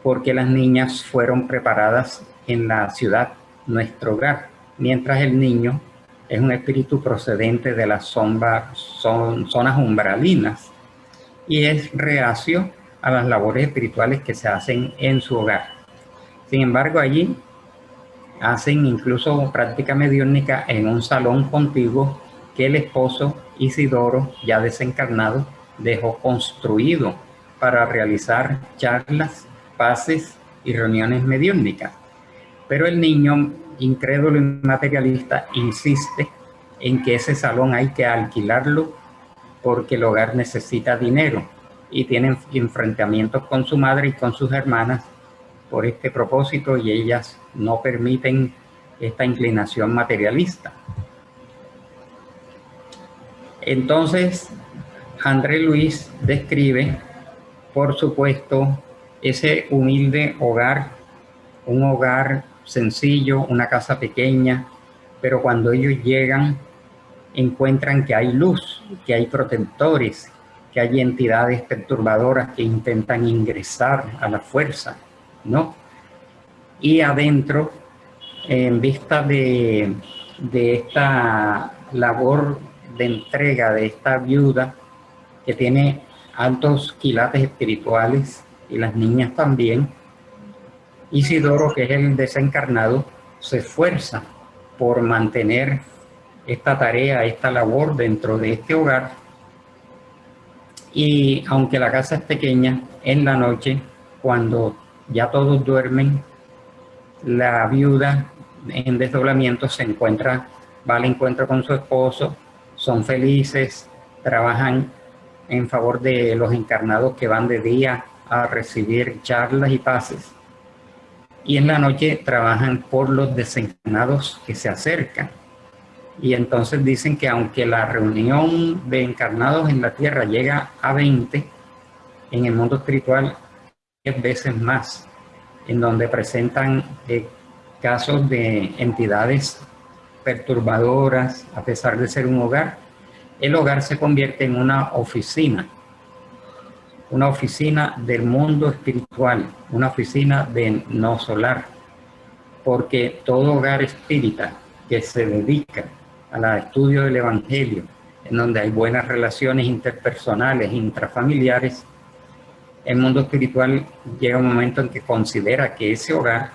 porque las niñas fueron preparadas en la ciudad, nuestro hogar, mientras el niño es un espíritu procedente de las zonas umbralinas y es reacio a las labores espirituales que se hacen en su hogar. Sin embargo, allí hacen incluso práctica mediúnica en un salón contiguo que el esposo Isidoro, ya desencarnado, dejó construido para realizar charlas, paces y reuniones mediúnicas. Pero el niño, incrédulo y materialista, insiste en que ese salón hay que alquilarlo porque el hogar necesita dinero y tienen enfrentamientos con su madre y con sus hermanas por este propósito y ellas no permiten esta inclinación materialista. Entonces, André Luis describe, por supuesto, ese humilde hogar, un hogar sencillo, una casa pequeña, pero cuando ellos llegan encuentran que hay luz, que hay protectores, que hay entidades perturbadoras que intentan ingresar a la fuerza, ¿no? Y adentro, en vista de esta labor de entrega de esta viuda que tiene altos quilates espirituales y las niñas también, Isidoro, que es el desencarnado, se esfuerza por mantener esta tarea, esta labor dentro de este hogar. Y aunque la casa es pequeña, en la noche, cuando ya todos duermen, la viuda en desdoblamiento se encuentra, va al encuentro con su esposo, son felices, trabajan en favor de los encarnados que van de día a recibir charlas y pases. Y en la noche trabajan por los desencarnados que se acercan. Y entonces dicen que aunque la reunión de encarnados en la Tierra llega a 20, en el mundo espiritual 10 veces más, en donde presentan casos de entidades perturbadoras, a pesar de ser un hogar. El hogar se convierte en una oficina del mundo espiritual, una oficina de no solar, porque todo hogar espírita que se dedica al estudio del Evangelio, en donde hay buenas relaciones interpersonales, intrafamiliares, el mundo espiritual llega un momento en que considera que ese hogar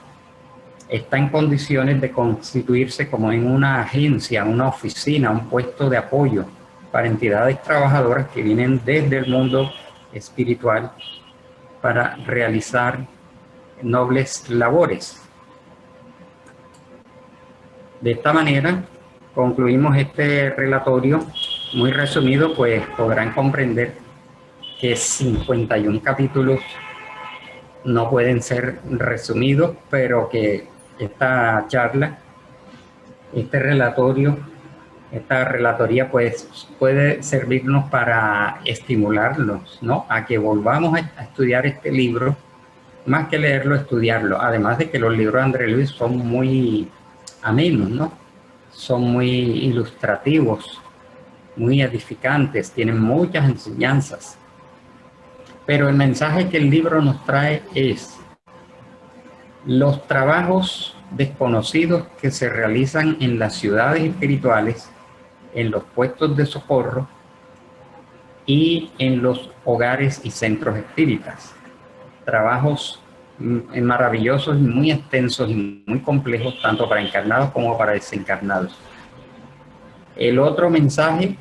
está en condiciones de constituirse como en una agencia, una oficina, un puesto de apoyo para entidades trabajadoras que vienen desde el mundo espiritual para realizar nobles labores. De esta manera, concluimos este relatorio muy resumido, pues podrán comprender que 51 capítulos no pueden ser resumidos, pero que esta charla, este relatorio, esta relatoría pues puede servirnos para estimularnos, ¿no?, a que volvamos a estudiar este libro, más que leerlo, estudiarlo. Además de que los libros de André Luis son muy amenos, ¿no? Son muy ilustrativos, muy edificantes, tienen muchas enseñanzas. Pero el mensaje que el libro nos trae es: los trabajos desconocidos que se realizan en las ciudades espirituales, en los puestos de socorro y en los hogares y centros espíritas. Trabajos maravillosos y muy extensos y muy complejos, tanto para encarnados como para desencarnados. El otro mensaje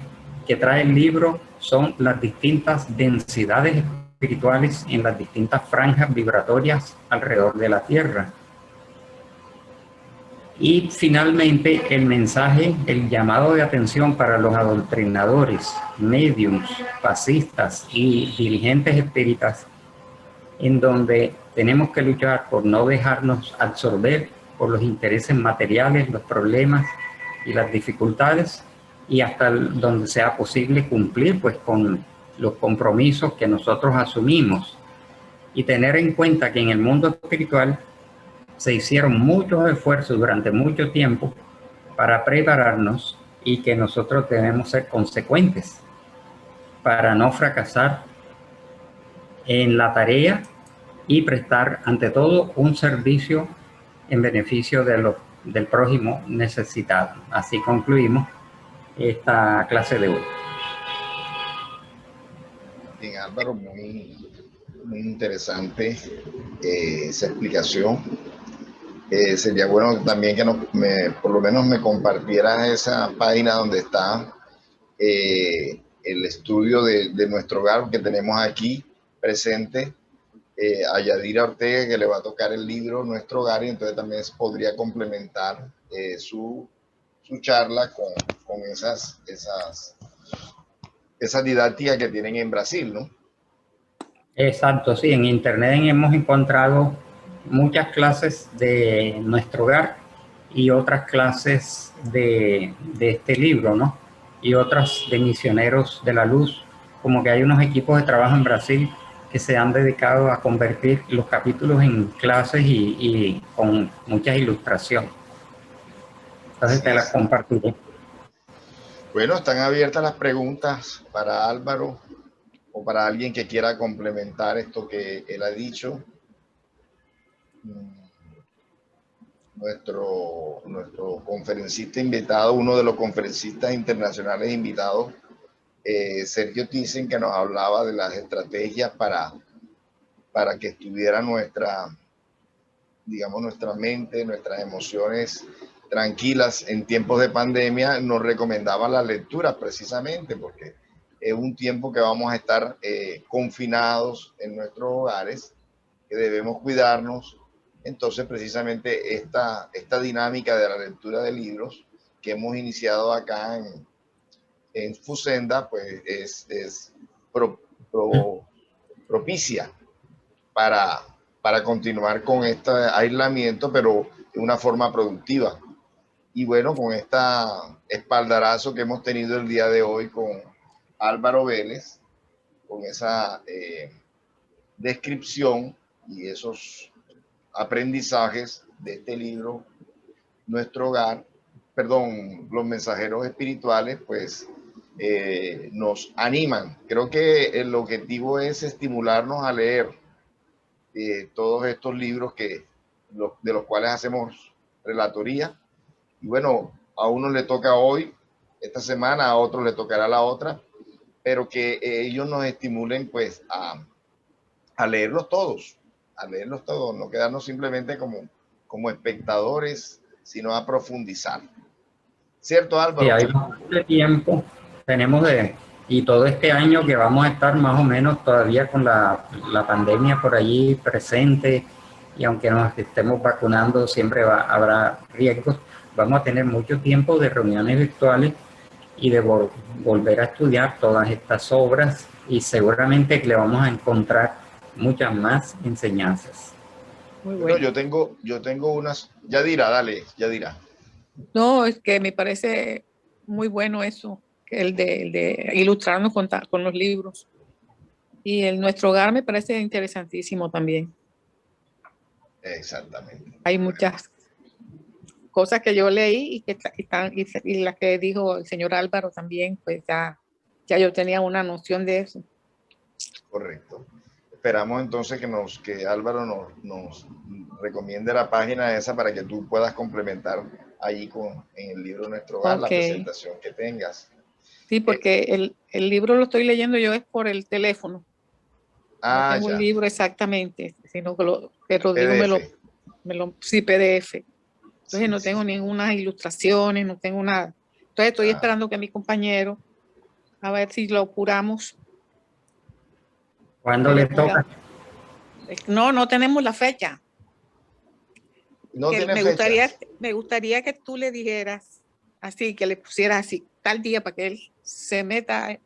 que trae el libro son las distintas densidades espirituales en las distintas franjas vibratorias alrededor de la Tierra. Y finalmente el mensaje, el llamado de atención para los adoctrinadores, médiums, fascistas y dirigentes espíritas, en donde tenemos que luchar por no dejarnos absorber por los intereses materiales, los problemas y las dificultades, y hasta donde sea posible cumplir pues con los compromisos que nosotros asumimos, y tener en cuenta que en el mundo espiritual se hicieron muchos esfuerzos durante mucho tiempo para prepararnos, y que nosotros debemos ser consecuentes para no fracasar en la tarea y prestar ante todo un servicio en beneficio del prójimo necesitado. Así concluimos esta clase de hoy. Bien, Álvaro, muy interesante esa explicación. Sería bueno también que por lo menos me compartieras esa página donde está el estudio de nuestro hogar que tenemos aquí presente, a Yadira Ortega, que le va a tocar el libro Nuestro Hogar, y entonces también podría complementar su charla con esas didácticas que tienen en Brasil, ¿no? Exacto, sí, en internet hemos encontrado muchas clases de Nuestro Hogar y otras clases de este libro, ¿no? Y otras de Misioneros de la Luz, como que hay unos equipos de trabajo en Brasil que se han dedicado a convertir los capítulos en clases y con muchas ilustraciones. Entonces sí, te las compartiré. Bueno, están abiertas las preguntas para Álvaro o para alguien que quiera complementar esto que él ha dicho. Nuestro conferencista invitado, uno de los conferencistas internacionales invitados, Sergio Thyssen, que nos hablaba de las estrategias para que estuviera nuestra mente, nuestras emociones tranquilas en tiempos de pandemia, nos recomendaban la lectura precisamente porque es un tiempo que vamos a estar confinados en nuestros hogares, que debemos cuidarnos. Entonces, precisamente esta dinámica de la lectura de libros que hemos iniciado acá en Fusenda, pues es propicia para continuar con este aislamiento, pero de una forma productiva. Y bueno, con esta espaldarazo que hemos tenido el día de hoy con Álvaro Vélez, con esa descripción y esos aprendizajes de este libro, Nuestro Hogar, perdón, los mensajeros espirituales, pues nos animan. Creo que el objetivo es estimularnos a leer todos estos libros de los cuales hacemos relatoría. Y bueno, a uno le toca hoy, esta semana, a otro le tocará la otra, pero que ellos nos estimulen pues a leerlos todos, no quedarnos simplemente como espectadores, sino a profundizar. ¿Cierto, Sí, Álvaro? hay bastante tiempo, tenemos y todo este año que vamos a estar más o menos todavía con la pandemia por allí presente, y aunque nos estemos vacunando, siempre habrá riesgos. Vamos a tener mucho tiempo de reuniones virtuales y de volver a estudiar todas estas obras, y seguramente que le vamos a encontrar muchas más enseñanzas. Muy Bueno, bueno. yo tengo unas, Yadira, dale, Yadira. No, es que me parece muy bueno eso, que el de ilustrarnos con los libros. Y el Nuestro Hogar me parece interesantísimo también. Exactamente. Hay muchas cosas que yo leí y las que dijo el señor Álvaro también, pues ya yo tenía una noción de eso. Correcto. Esperamos entonces que Álvaro nos recomiende la página esa para que tú puedas complementar allí en el libro Nuestro Hogar, la presentación que tengas. Sí, porque el libro lo estoy leyendo yo es por el teléfono. No tengo el libro exactamente, sino que Rodrigo sí, PDF. Entonces no tengo ninguna ilustraciones, no tengo nada. Entonces estoy esperando que mi compañero, a ver si lo apuramos. ¿Cuándo le toca? No tenemos la fecha. No tiene fecha. Me gustaría que tú le dijeras así, que le pusieras así, tal día para que él se meta.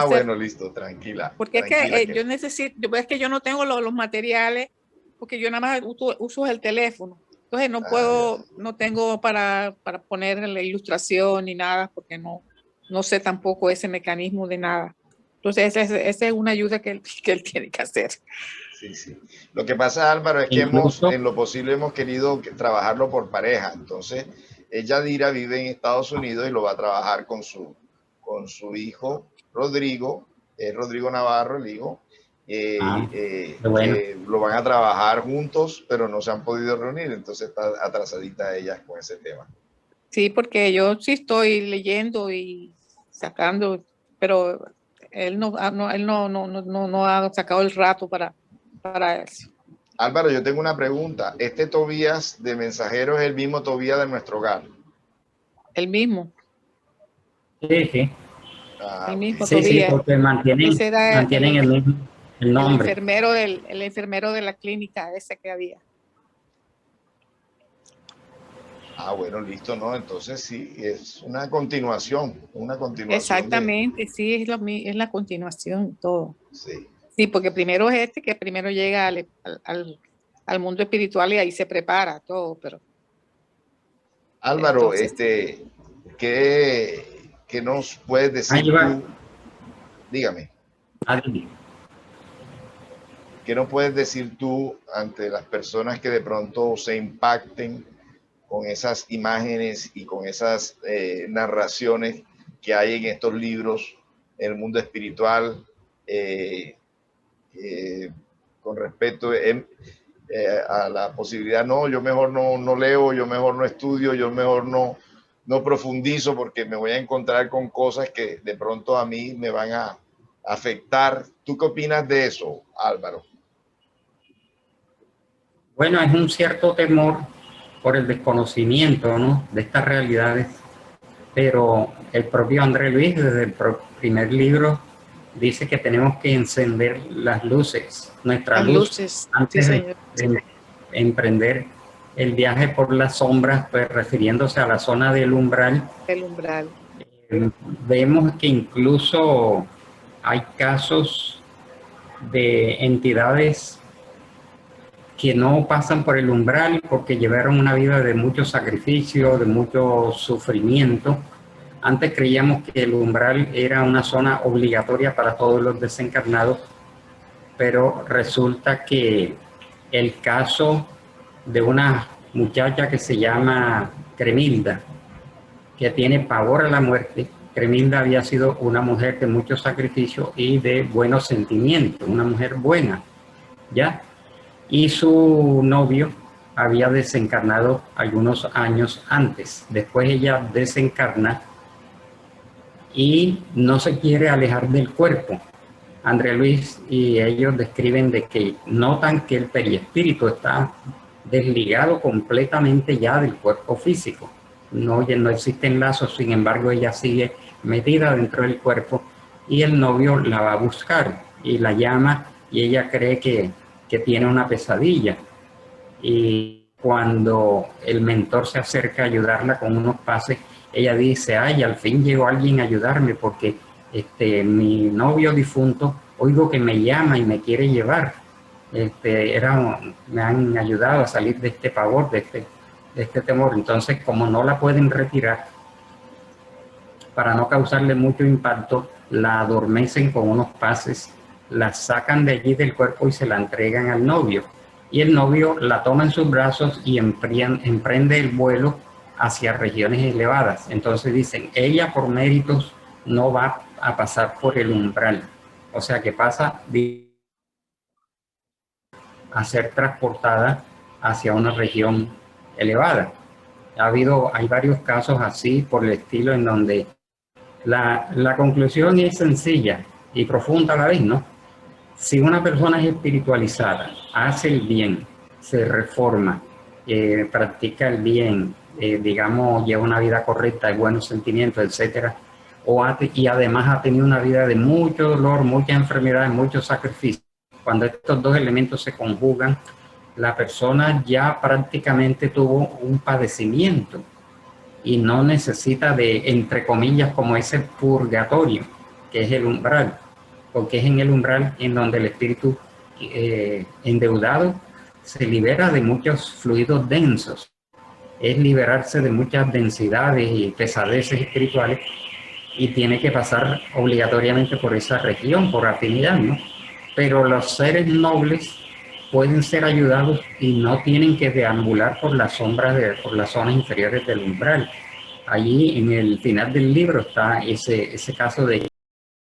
Bueno, listo, tranquila. Porque es que yo necesito, es que yo no tengo los materiales, porque yo nada más uso el teléfono. Entonces no puedo, no tengo para poner la ilustración ni nada, porque no sé tampoco ese mecanismo de nada. Entonces esa es una ayuda que él tiene que hacer. Sí, sí. Lo que pasa, Álvaro, es que en lo posible hemos querido trabajarlo por pareja. Entonces, Yadira vive en Estados Unidos y lo va a trabajar con su hijo Rodrigo, Rodrigo Navarro, el hijo. Lo van a trabajar juntos, pero no se han podido reunir, entonces está atrasadita ella con ese tema. Sí, porque yo sí estoy leyendo y sacando, pero él no ha sacado el rato para eso. Álvaro, yo tengo una pregunta. ¿Este Tobías de Mensajero es el mismo Tobías de Nuestro Hogar? El mismo. Sí. El mismo Tobías. Sí, porque mantienen el mismo nombre. El enfermero de la clínica ese que había. Bueno, listo, ¿no? Entonces sí, es una continuación. Exactamente, sí, es la continuación, todo. Sí. Sí, porque primero es que primero llega al mundo espiritual y ahí se prepara todo, pero... Álvaro, ¿qué nos puedes decir tú? Dígame. ¿Qué nos puedes decir tú ante las personas que de pronto se impacten con esas imágenes y con esas narraciones que hay en estos libros en el mundo espiritual con respecto a la posibilidad? No, yo mejor no leo, yo mejor no estudio, yo mejor no profundizo porque me voy a encontrar con cosas que de pronto a mí me van a afectar. ¿Tú qué opinas de eso, Álvaro? Bueno, es un cierto temor, por el desconocimiento, ¿no?, de estas realidades, pero el propio André Luis, desde el primer libro, dice que tenemos que encender las luces, nuestras luces, antes de emprender el viaje por las sombras, pues refiriéndose a la zona del umbral. El umbral. Vemos que incluso hay casos de entidades que no pasan por el umbral porque llevaron una vida de mucho sacrificio, de mucho sufrimiento. Antes creíamos que el umbral era una zona obligatoria para todos los desencarnados, pero resulta que el caso de una muchacha que se llama Cremilda, que tiene pavor a la muerte. Cremilda había sido una mujer de mucho sacrificio y de buenos sentimientos, una mujer buena, ¿ya? Y su novio había desencarnado algunos años antes. Después ella desencarna y no se quiere alejar del cuerpo. André Luis y ellos describen de que notan que el perispíritu está desligado completamente ya del cuerpo físico. No existen lazos, sin embargo ella sigue metida dentro del cuerpo y el novio la va a buscar y la llama y ella cree que tiene una pesadilla. Y cuando el mentor se acerca a ayudarla con unos pases, ella dice, ay, al fin llegó alguien a ayudarme porque mi novio difunto, oigo que me llama y me quiere llevar. Me han ayudado a salir de este pavor, de este temor. Entonces, como no la pueden retirar, para no causarle mucho impacto, la adormecen con unos pases, la sacan de allí del cuerpo y se la entregan al novio. Y el novio la toma en sus brazos y emprende el vuelo hacia regiones elevadas. Entonces dicen, ella por méritos no va a pasar por el umbral. O sea que pasa a ser transportada hacia una región elevada. Hay varios casos así por el estilo en donde la conclusión es sencilla y profunda a la vez, ¿no? Si una persona es espiritualizada, hace el bien, se reforma, practica el bien, digamos, lleva una vida correcta, de buenos sentimientos, etcétera, y además ha tenido una vida de mucho dolor, mucha enfermedad, mucho sacrificio. Cuando estos dos elementos se conjugan, la persona ya prácticamente tuvo un padecimiento y no necesita de, entre comillas, como ese purgatorio, que es el umbral, porque es en el umbral en donde el espíritu endeudado se libera de muchos fluidos densos. Es liberarse de muchas densidades y pesadeces espirituales y tiene que pasar obligatoriamente por esa región, por afinidad, ¿no? Pero los seres nobles pueden ser ayudados y no tienen que deambular por las sombras, por las zonas inferiores del umbral. Allí en el final del libro está ese caso de